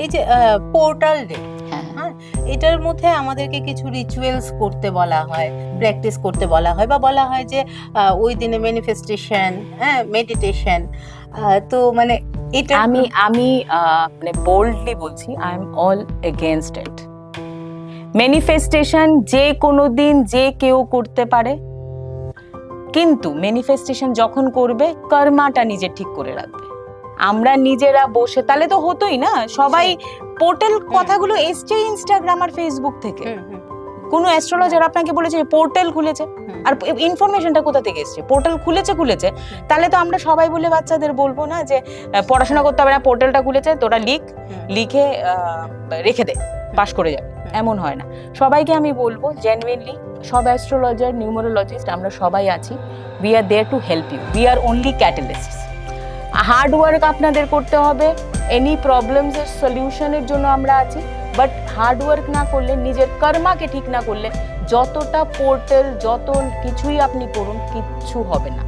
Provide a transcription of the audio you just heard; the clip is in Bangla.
এই যে পোর্টাল ডে, হ্যাঁ হ্যাঁ, এটার মধ্যে আমাদেরকে কিছু রিচুয়ালস করতে বলা হয়, প্র্যাকটিস করতে বলা হয়, বা বলা হয় যে ওই দিনে ম্যানিফেস্টেশন, হ্যাঁ, মেডিটেশন। তো মানে এটা আমি আমি মানে বোল্ডলি বলছি, I am all against it. Manifestation যে কোনো দিন যে কেউ করতে পারে, কিন্তু ম্যানিফেস্টেশন যখন করবে কর্মাটা নিজে ঠিক করে রাখবে। আমরা নিজেরা বসে তাহলে তো হতোই না, সবাই পোর্টাল কথাগুলো এসছে ইনস্টাগ্রাম আর ফেসবুক থেকে। কোনো অ্যাস্ট্রোলজার আপনাকে বলেছে পোর্টাল খুলেছে, আর ইনফরমেশনটা কোথা থেকে এসছে? পোর্টাল খুলেছে। তাহলে তো আমরা সবাই বলে বাচ্চাদের বলবো না যে পড়াশোনা করতে হবে না, পোর্টালটা খুলেছে, তোরা লিখে রেখে দে, পাস করে যাবে। এমন হয় না। সবাইকে আমি বলবো জেনুইনলি, সব অ্যাস্ট্রোলজার, নিউমারোলজিস্ট, আমরা সবাই আছি। We are there to help you, we are only catalysts. Hard work আপনাদের করতে হবে, এনি প্রবলেমস এর সলিউশনের জন্য আমরা আছি। বাট হার্ড ওয়ার্ক না করলে, নিজের কর্মাকে ঠিক না করলে, যতটা পোর্টাল যত কিছুই আপনি করুন, কিচ্ছু হবে না।